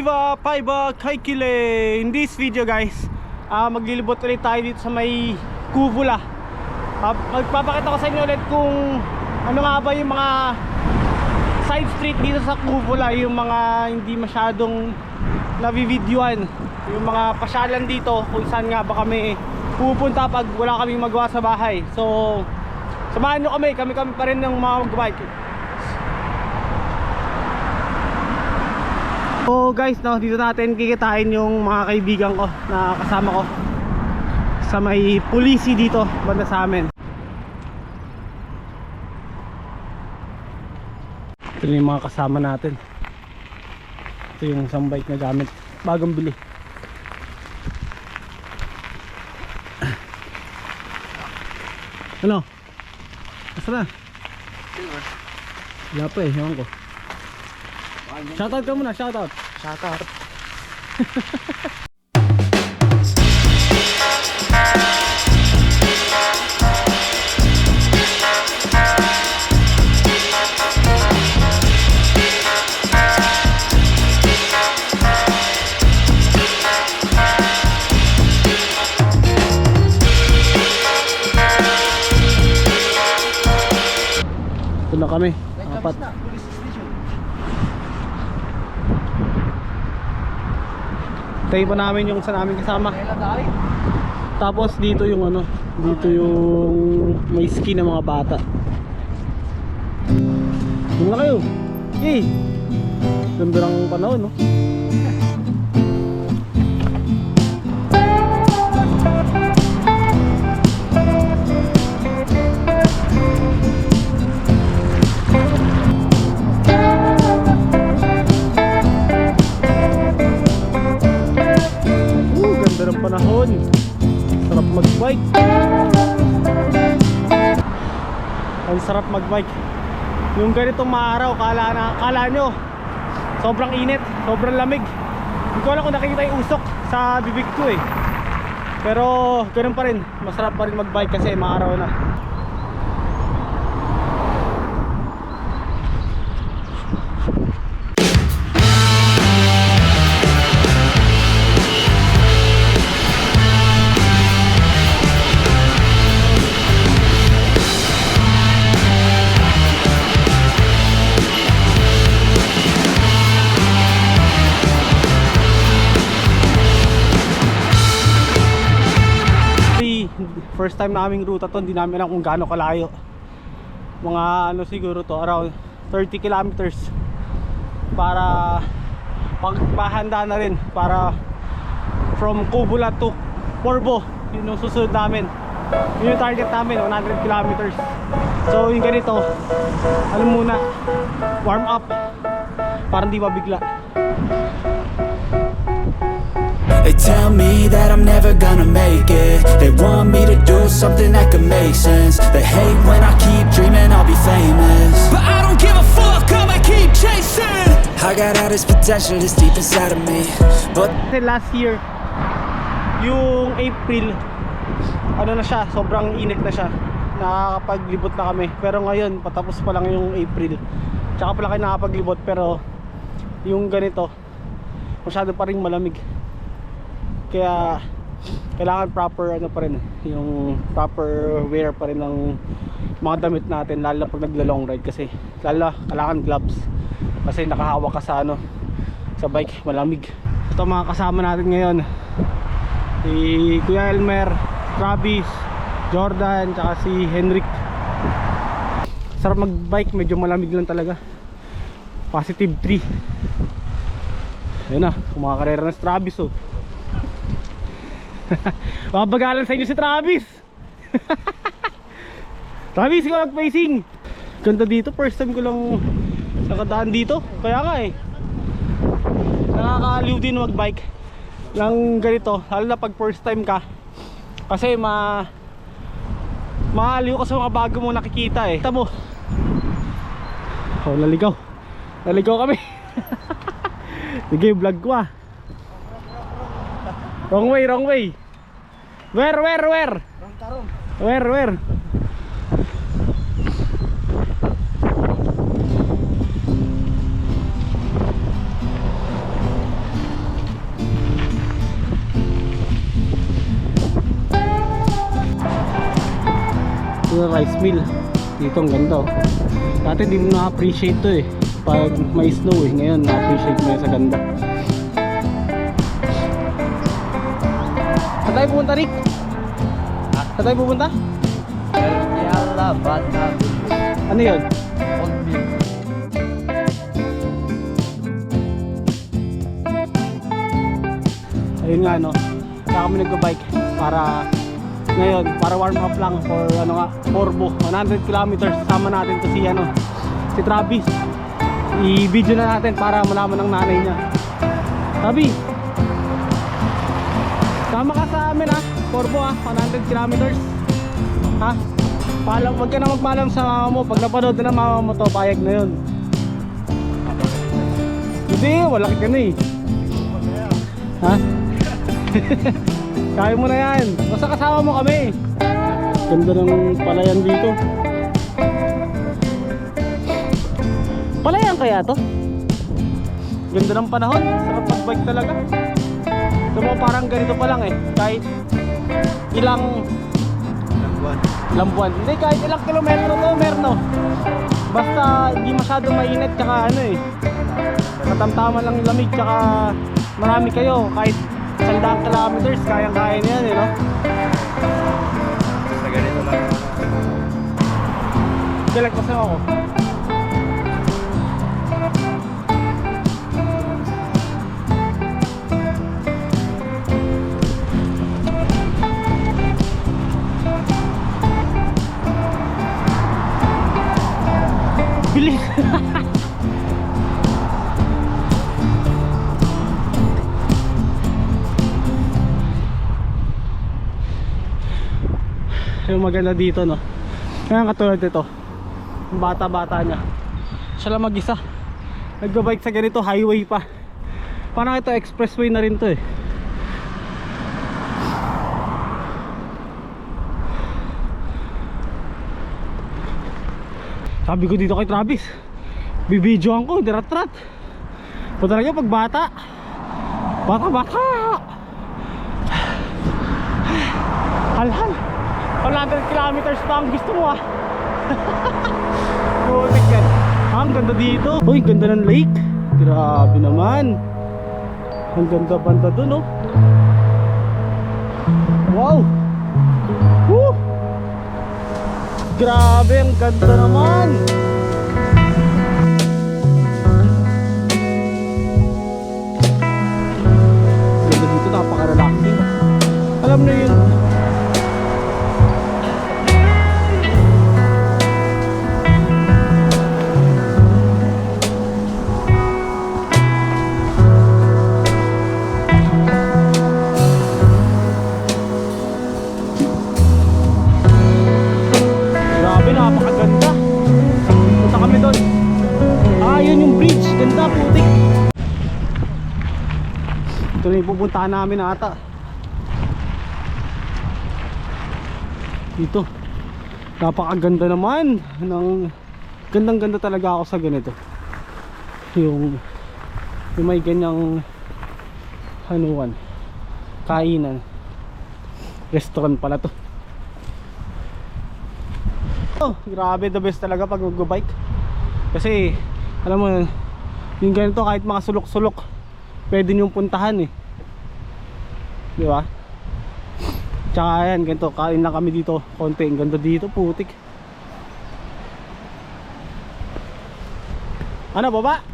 Viva Paiba Kaikile! In this video guys, maglilibot ulit tayo dito sa may Kuvula. Magpapakita ko sa inyo ulit kung ano nga ba yung mga side street dito sa Kuvula, yung mga hindi masyadong nabivideoan, yung mga pasyalan dito, kung saan nga ba kami pupunta pag wala kaming magawa sa bahay. So samahan nyo kami pa rin ng mga magbike. So guys, no, dito natin kikitain yung mga kaibigan ko na kasama ko sa may pulisi dito banda sa amin. Ito yung mga kasama natin. Ito yung isang bike na gamit, bagong bili. Ano? Asa na? Wala pa eh, ewan ko. Shoutout ka muna, shoutout. Shoutout. Ito na kami, apat. Tayo pa namin yung sa namin kasama. Tapos dito yung ano, dito yung may ski ng mga bata. Doon na kayo. Yay! Ganda ng panahon, no? Ganda ng panahon. Sarap magbike. Ang sarap magbike. Yung ganitong maaraw, kala nyo sobrang init, sobrang lamig. Hindi ko alam kung nakikita yung usok sa bibig ko eh. Pero ganun pa rin, masarap pa rin magbike kasi maaraw na. First time naming ruta to, hindi namin alam kung gaano kalayo. Mga ano siguro to, around 30 kilometers. Para pagpahanda na rin, para from Kuvula to Porvo, yun yung susunod namin. Yun yung target namin, 100 kilometers. So yung ganito, ano muna, warm up para hindi mabigla. They tell me that I'm never gonna make it. They want me to do something that could make sense. They hate when I keep dreaming I'll be famous, but I don't give a fuck, I'ma keep chasing. I got all this potential that's deep inside of me, but last year, yung April, ano na siya, sobrang init na siya. Nakakapaglibot na kami. Pero ngayon, patapos pa lang yung April. Tsaka pala kayo nakakapaglibot, pero yung ganito, masyado pa rin malamig. Kaya kailangan proper ano pa rin, yung proper wear pa rin ng mga damit natin, lalo pag nagla-long ride, kasi lalo kailangan gloves kasi nakahawak ka sa ano, sa bike, malamig. Ito mga kasama natin ngayon, si Kuya Elmer, Travis, Jordan, tsaka si Henrik. Sarap magbike, medyo malamig lang talaga. Positive 3. Ayun na, kumakarera na si Travis oh. Mabagalan sa inyo si Travis. Travis, ikaw nag-facing. Ganda dito, first time ko lang nakadaan dito. Kaya nga eh, nakakaaliw din magbike lang ganito, lalo na pag first time ka. Kasi maaliw ka sa mga bago mo nakikita eh. Kita mo, oh, naligaw kami. Sige, vlog ko ah. Wrong way. Where? Where? Ito rice mill. Dito ang ganda oh. Dati di mo na-appreciate to eh. Pag may snow eh. Ngayon na-appreciate mo yan sa ganda. Saan tayo pupunta, Rick? Saan tayo pupunta? Yalla, bata. Ano yun? Ayun nga no, kaya kami nagka-bike para ngayon, para warm up lang for ano nga, Corbo 100 kilometers. Kasama natin to si ano, si Travis. I-video na natin para malaman ng nanay niya. Travis, sama ka sa amin ha, Corbo ha, 100 kilometers. Ha? Paalam, wag ka na magpaalam sa mama mo. Pag napanood na ng mama mo to, payag na yun. Hindi, wala ka na eh. Ha? Kaya mo na yan. Basta kasama mo kami. Ganda ng palayan dito. Palayan kaya to? Ganda ng panahon. Sarap mag-bike talaga. Ito mo parang ganito pa lang eh. Kahit ilang buwan. Hindi, kahit ilang kilometro to meron no. Basta hindi masyadong mainit. Tsaka ano eh, katamtaman lang yung lamig. Tsaka marami kayo. Kahit 100 kilometers, kayang-kaya niya yan eh, no? Sa ganito lang. Kailan kasi ako. Bilis! Yung maganda dito no, kaya katulad ito, yung bata-bata niya, siya lang mag-isa nagbabike sa ganito, highway pa. Parang ito expressway na rin to eh. Sabi ko dito kay Travis, bibidyoan ko, dirat-rat. O talaga pag bata, hal-hal 100 kilometers pa ang gusto mo ah. Putik yan. Ang ganda dito. Uy, ganda ng lake. Grabe naman. Ang ganda banda dun oh. Wow. Woo. Grabe, ang ganda naman. Ganda dito, napaka-relaxing. Alam na yun. Napakaganda. Punta kami doon. Ah, yun yung bridge. Ganda, putik. Ito na yung pupuntahan namin ata. Dito. Napakaganda naman. Gandang-ganda talaga ako sa ganito. Yung may ganyang hanuan. Kainan. Restaurant pala to. Oh, grabe, the best talaga pag mag-bike. Kasi alam mo yung ganito, kahit mga sulok-sulok pwede nyo puntahan eh, di ba? Tsaka yan, ganito, kain lang kami dito konti. Ang ganda dito, putik. Ano, baba?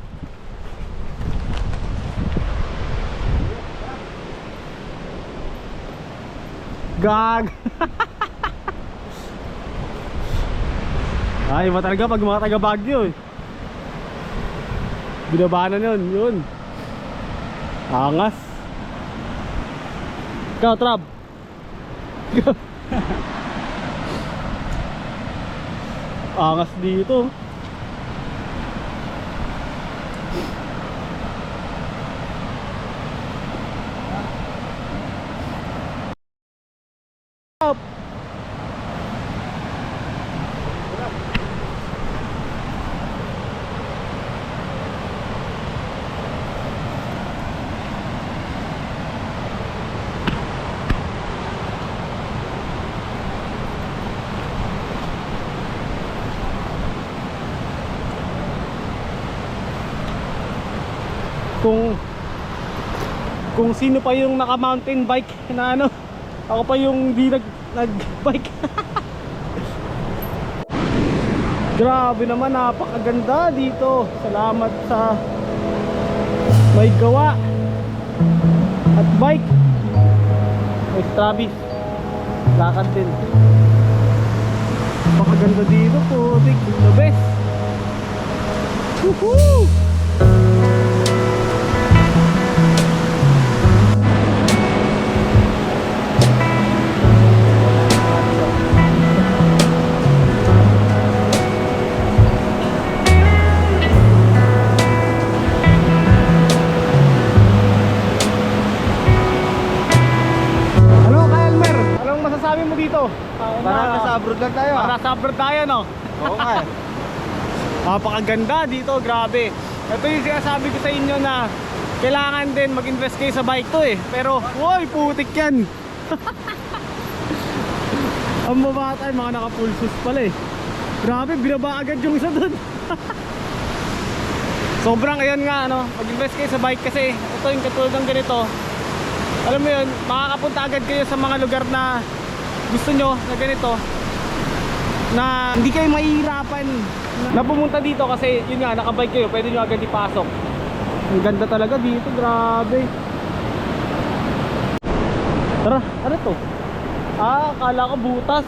Gag. Ay, iba talaga pag mga taga Baguio eh. Binabanan yun. Angas. Ikaw, Trab. Angas dito. kung sino pa yung naka mountain bike na ano, ako pa yung di nag-bike. Grabe naman, napakaganda dito. Salamat sa may gawa at bike. May Travis, lakad din. Napakaganda dito, putik, the best. Woohoo! Ano ka, Elmer? Anong masasabi mo dito? Parang nasa abroad lang tayo Para sa abroad tayo, no? Oo nga eh. Napakaganda dito, grabe. Ito yung sinasabi ko sa inyo na kailangan din mag-invest kayo sa bike to eh. Pero, woy, putik yan. Ang mabata, mga naka-full shoes pala eh. Grabe, binaba agad yung isa dun. Sobrang ayun nga, ano, mag-invest kayo sa bike kasi ito yung katulad ng ganito. Alam mo yun, makakapunta agad kayo sa mga lugar na gusto nyo na ganito, na hindi kayo mahihirapan na pumunta dito kasi yun nga, nakabike kayo, pwede nyo agad ipasok. Ang ganda talaga dito, grabe. Tara, ano to? Ah, akala ko butas.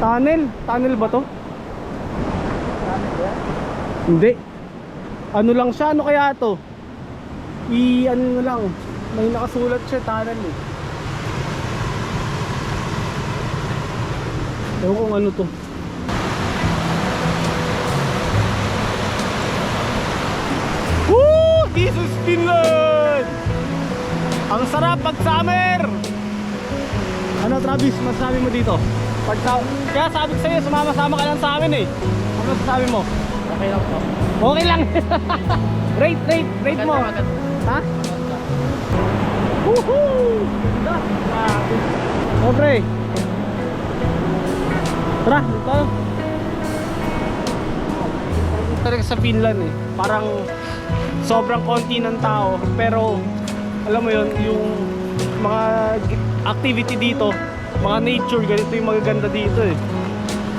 Tunnel ba to? Hindi. Ano lang siya, ano kaya to? Ano na lang, may nakasulat siya, tunnel eh. Ewan kung ano to. Woo! This is Finland! Ang sarap pag summer! Ano Travis, masasabi mo dito? Kaya sabi ko sa'yo, sumama-sama ka lang sa amin eh. Ano masasabi mo? Okay lang po. Okay lang. rate mo. Maganda. Ha? Woohoo! Ganda. Sobre. Tara, dito. Talaga sa Finland eh. Parang sobrang konti ng tao. Pero alam mo yun, yung mga activity dito, mga nature, ganito yung magaganda dito eh.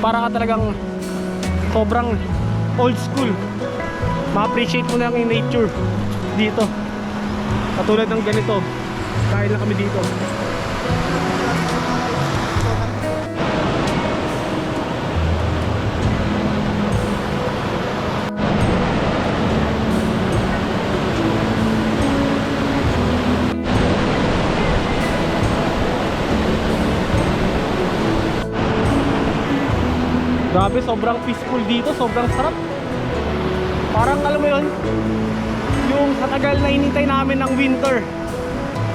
Para ka talagang sobrang old school. Ma-appreciate mo na yung nature dito. Katulad ng ganito. Kain lang kami dito. Grabe, sobrang peaceful dito, sobrang sarap. Parang alam mo yun, yung sa tagal na hinintay namin ng winter,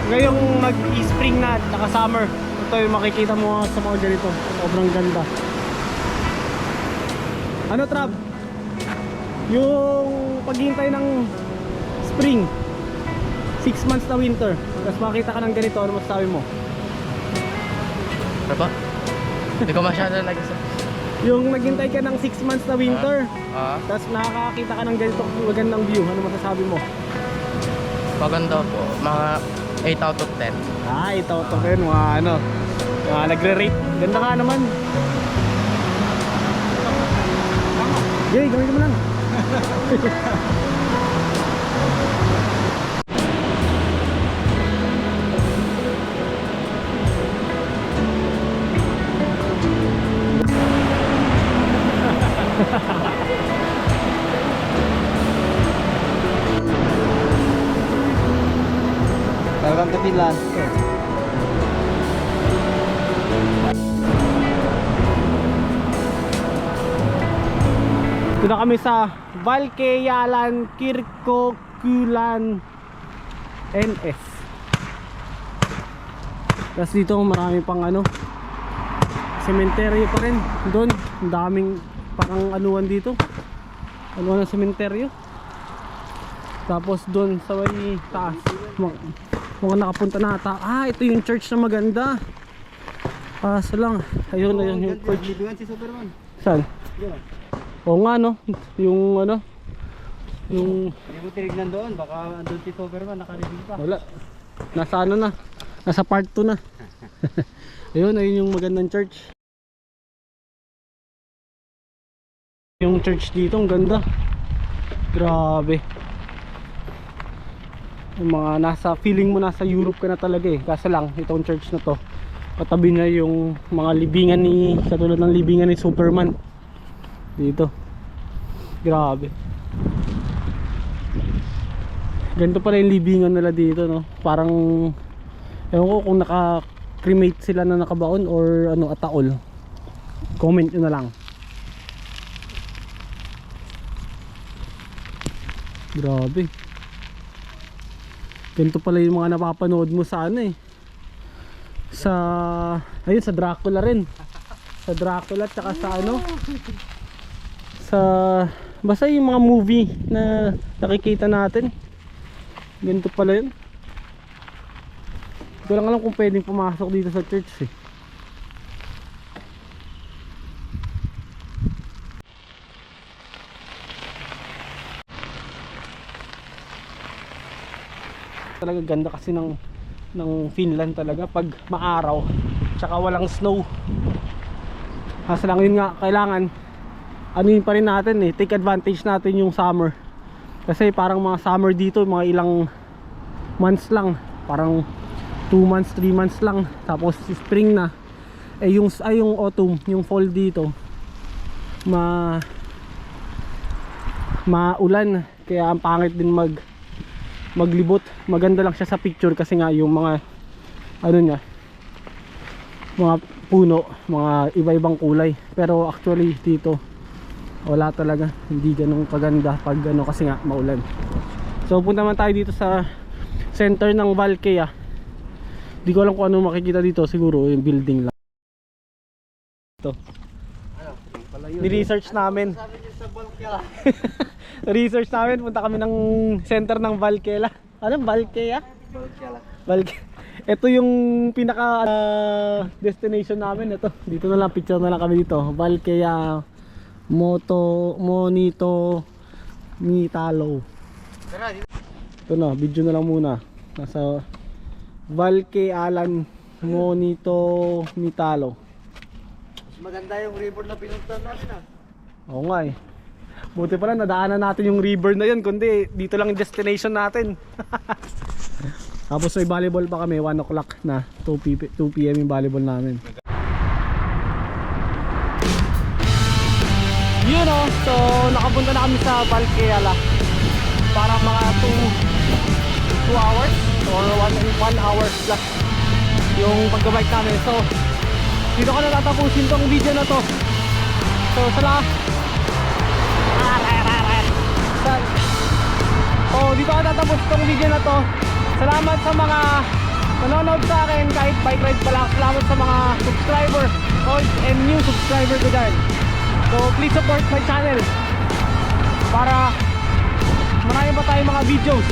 ngayong mag-spring na at saka summer. Ito yung makikita mo sa mga ganito, sobrang ganda. Ano Trav? Yung paghintay ng spring, 6 months na winter, tapos makita ka ng ganito, ano masasabi mo? Ano ba? Hindi ko masyado nag-isa. Yung naghintay ka ng 6 months na winter, tapos nakakakita ka ng ganito magandang view, ano masasabi mo? Maganda po. Mga 8 out of 10. Ah, ito rin, mga ano, mga nagre-rate. Ganda nga naman. Yay, gawin mo lang. Welcome to Finland. Dito na kami sa Valkealan Kirkkokulan NS. Tapos dito marami pang ano, sementeryo pa rin. Doon, ang daming parang anuan dito. Anuan ng sementeryo. Tapos doon sa may taas, mga nakapunta na ata. Ah, ito yung church na maganda. Kaso lang, ayun na yun yung church. Bibigan si Superman. Saan? Oo nga no, yung ano, Yung Hindi mo tinignan doon, baka andun si Superman, nakaribig pa. wala. Nasa ano na? Nasa part 2 na. Ayun yung magandang church. Yung church dito, ang ganda. Grabe. Yung mga nasa, feeling mo nasa Europe ka na talaga eh. Kaso lang, itong church na to, katabi na yung mga libingan ni, katulad ng libingan ni Superman. Dito. Grabe. Ganito pala yung libingan nila dito, no? Parang, ewan ko kung naka-cremate sila na nakabaon or ano, ataol. Comment nyo na lang. Grabe. Ganito pala yung mga napapanood mo sa ano eh. Sa, ayun, sa Dracula rin. Sa Dracula tsaka sa ano, sa, basta yung mga movie na nakikita natin. Ganito pala yun. Hindi ko lang alam kung pwedeng pumasok dito sa church eh. Talaga ganda kasi ng Finland talaga pag maaraw tsaka walang snow. Kasi lang yun nga, kailangan ano yun pa rin natin eh, take advantage natin yung summer. Kasi parang mga summer dito, mga ilang months lang, parang 2 months, 3 months lang, tapos spring na. Eh yung autumn, yung fall dito maulan, kaya ang pangit din maglibot. Maganda lang siya sa picture kasi nga yung mga ano niya, mga puno, mga iba-ibang kulay. Pero actually dito wala talaga, hindi ganun kaganda pag ano kasi nga maulan. So punta man tayo dito sa center ng Valkeia. Hindi ko alam kung ano makikita dito, siguro yung building lang. Ito. Ni-research namin. Research namin, punta kami ng center ng Valkeia. Ano? Valkeia? Valkeia. Ito yung pinaka destination namin. Ito, dito na lang, picture na lang kami dito. Valkeia Monito Mitalo. Ito na, video na lang muna. Nasa Valkeia Monito Mitalo. Maganda yung river na pinuntahan natin ah. Oo nga eh. Buti pala nadaanan natin yung river na yun, kundi dito lang yung destination natin. Tapos may volleyball pa kami, 1 o'clock na, 2 PM yung volleyball namin. Yun o, so nakapunta na kami sa Valkeia para mga 2 hours or 1 hour plus yung pagkabike namin. So dito ko na tatapusin tong video na to. So dito ko tatapos tong video na to. Salamat sa mga nanonood sa akin kahit bike ride pa lang. Salamat sa mga subscriber, old and new subscriber ko dyan. So please support my channel para marami pa tayong mga videos